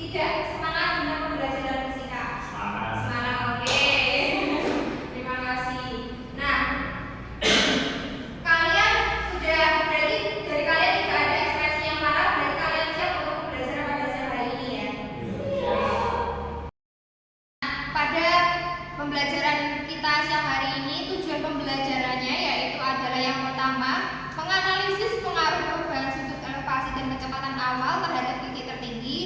Tidak, semangat dengan pembelajaran fisika. Semangat, oke. Terima kasih. Nah, kalian sudah berarti dari kalian tidak ada ekspresi yang marah, berarti kalian siap untuk belajar pada siang hari ini ya. Pada pembelajaran kita siang hari ini, tujuan pembelajarannya yaitu adalah yang pertama, menganalisis pengaruh perubahan sudut elevasi dan kecepatan awal terhadap titik tertinggi.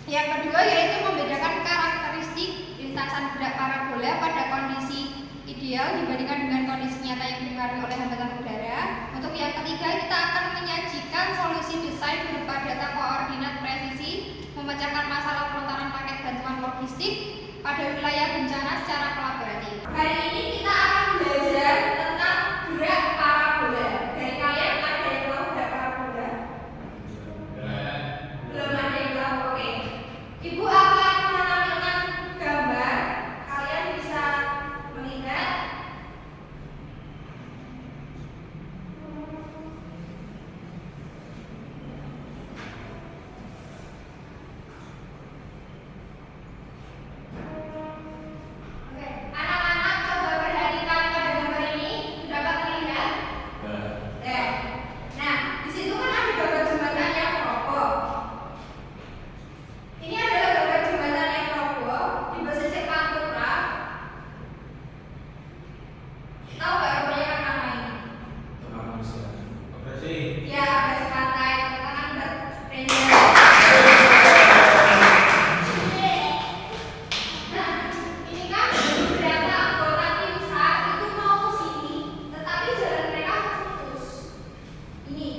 Yang kedua yaitu membedakan karakteristik lintasan gerak parabola pada kondisi ideal dibandingkan dengan kondisi nyata yang dipengaruhi oleh hambatan udara. Untuk yang ketiga, kita akan menyajikan solusi desain berupa data koordinat presisi, memecahkan masalah pelontaran paket bantuan logistik pada wilayah bencana secara kolaboratif. Hari ini kita akan belajar tentang gerak parabola. Dari kalian ada yang tahu gerak parabola? Belum ada yang tahu, oke. Ibu akan menampilkan gambar. Kalian bisa melihat. Oke, anak-anak coba perhatikan pada gambar ini. Sudah dapat terlihat? Nah, di situ kan ada gambar jembatan yang roboh. Ini adalah gambar jembatan yang roboh di pesisir Pantura. Tahu nggak robohnya karena apa ini? Ya, abrasi pantai, tangan bertenda. Nah, ini kan beberapa anggota tim SAR itu mau ke sini, tetapi jalan mereka putus. Ini,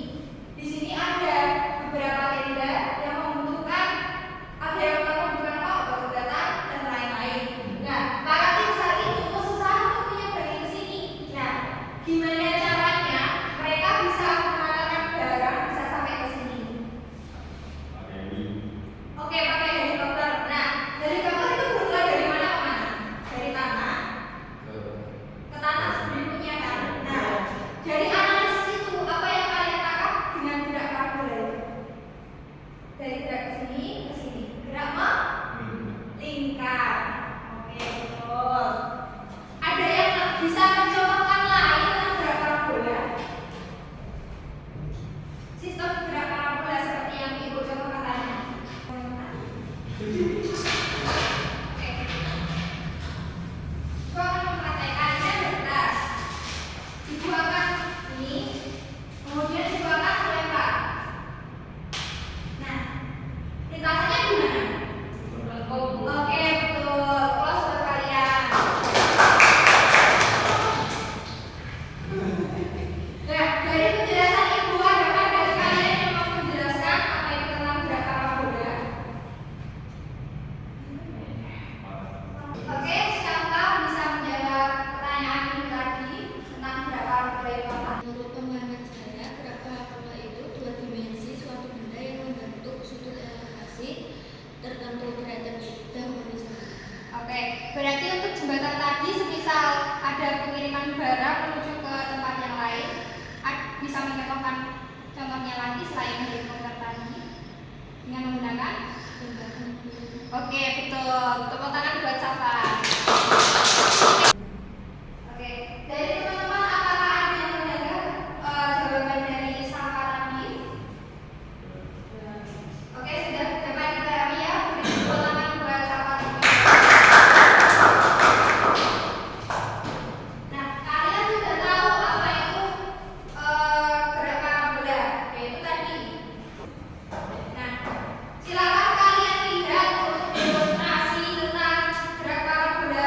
di sini ada beberapa tenda yang membutuhkan, ada yang membutuhkan apa? Obat-obatan dan lain-lain. Nah, para tim SAR itu kesusahan untuk menyeberangi ke sini. Nah, gimana caranya mereka bisa mengantarkan barang bisa sampai ke sini? Oke, pakai helikopter. Nah, helikopter itu bergerak dari mana ke mana? Dari tanah ke tanah berikutnya kan. Nah, dari analisis itu apa yang kalian tangkap dengan gerak parabola itu? Dari gerak ke sini, gerak melingkar. Oke, betul. Ada yang bisa mencontohkan lain tentang gerak parabola? Sistem gerak parabola seperti yang ibu contohkan tadi. Oke. Ibu akan mempraktekkan, ini ada gelas. Ibu akan ini, kemudian ibu akan melempar. Nah, lintasannya gimana? Oke, betul. Close buat kalian. Nah, dari penjelasan ibu, adakah dari kalian yang mau menjelaskan apa itu tentang gerak parabola? Oke, siapa bisa menjawab pertanyaan ini tadi tentang gerak parabola itu apa? Menurut pemahaman saya, gerak parabola itu dua dimensi suatu benda yang membentuk sudut elevasi tertentu derajat dan horizontal. Oke, berarti untuk jembatan tadi semisal ada pengiriman barang menuju ke tempat yang lain, bisa mencontohkan contohnya lagi selain helikopter tadi dengan menggunakan Jembatan Oke, betul. Tepuk tangan buat Safa. Oke, dari teman-teman apakah ada yang mendengar jawaban dari Safa tadi? Oke, sudah dapat dipahami ya? Beri tepuk tangan buat Safa tadi. Nah, kalian sudah tahu apa itu gerak parabola, yaitu tadi. Nah, silakan kalian lihat untuk demonstrasi tentang gerak parabola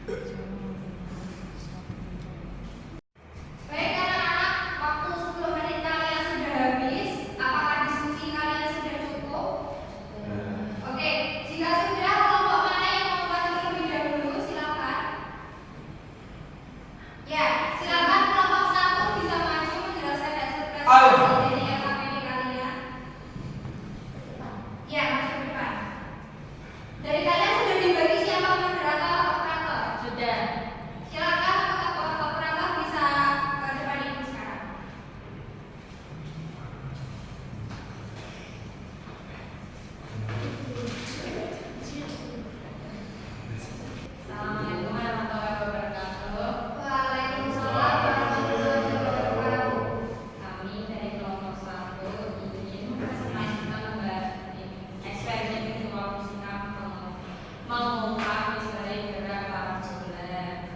Baik anak-anak, waktu 10 menit kalian sudah habis. Apakah diskusi kalian sudah cukup? Oke, jika sudah, kelompok mana yang mau bantu terlebih dahulu? Silakan. Ya, silakan kelompok 1 bisa maju menjelaskan hasil presentasi dari LKPD kalian. Ya, maju ke depan. Dari kalian sudah dibagi siapa moderator atau operator? Sudah. Silakan untuk operator bisa ke depan ibu sekarang. Assalamualaikum warahmatullahi wabarakatuh. Waalaikumsalam warahmatullahi wabarakatuh. Kami dari kelompok 1 ingin mempresentasikan eksperimen visual fisika mengungkap misteri gerak para bulan.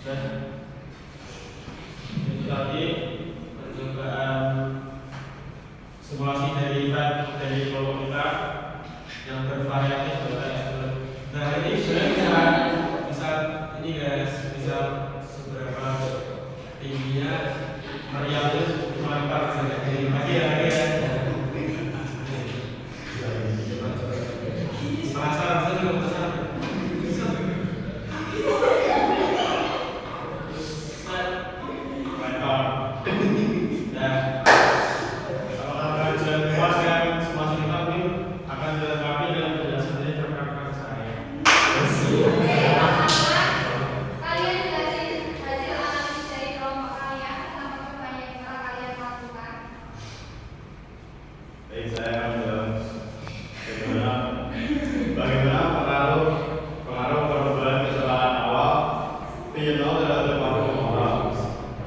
Dan itu tadi percobaan simulasi dari kelompok kita yang bervariatif ya. Nah ini sebenarnya bisa ini guys, bisa seberapa tingginya Maria itu melempar saja lagi ya. Penasaran saya juga penasaran. Kalian jelasin hasil analisis dari kelompok kalian sama pertanyaan yang telah kalian lakukan. Baik, saya akan menjawab bagaimana pengaruh perubahan kesalahan awal piano terhadap waktu moral.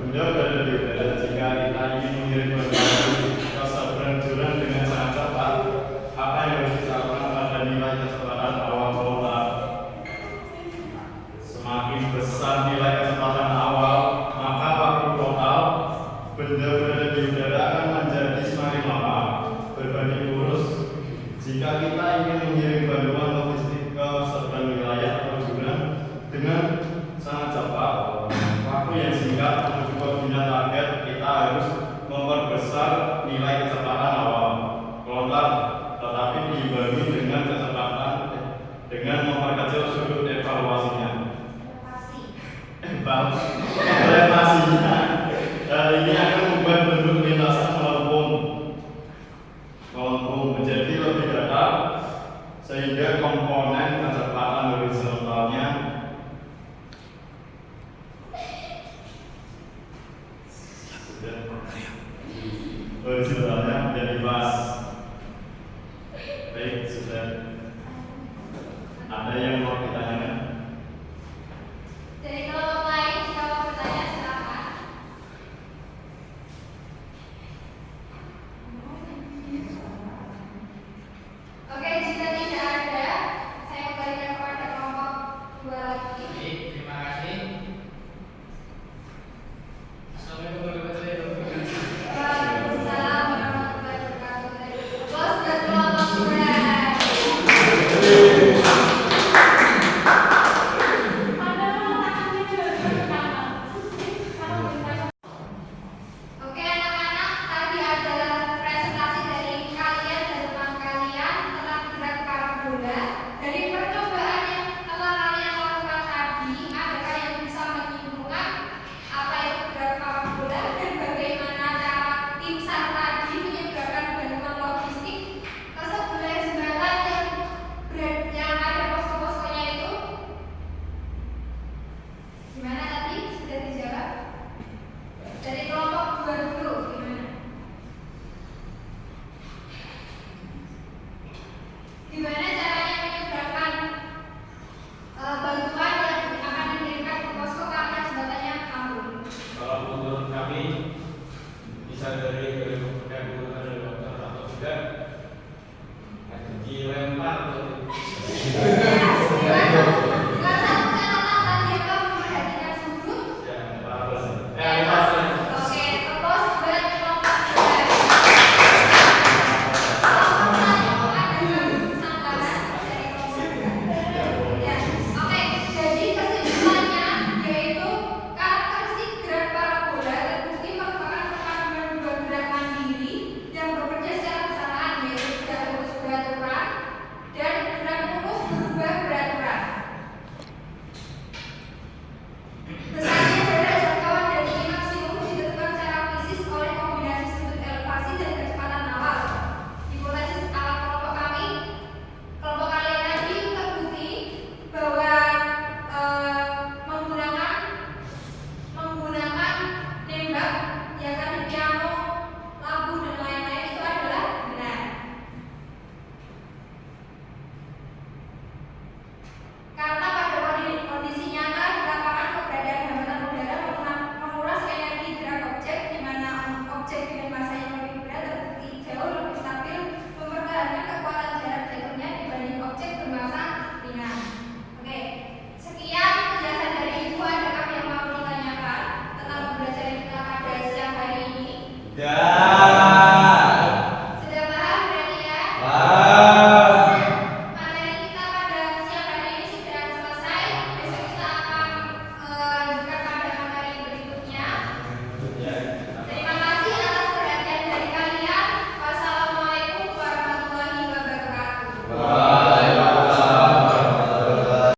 Benda berada di udara jika kita ingin mengirim ke seberang dengan sangat cepat. Apa yang harus kita lakukan pada nilai kecepatan awal moral? Semakin besar nilai kecepatan awal, maka waktu total benda berada di udara akan menjadi semakin lama. Berbanding lurus, jika kita ingin mengirim bantuan logistik ke seberang wilayah atau jurang dengan sangat cepat, waktu yang singkat menuju ke bina target, kita harus memperbesar nilai kecepatan awal lontar, tetapi diimbangi dengan kecepatan dengan memperkecil sudut evaluasinya. Evaluasinya. Ini akan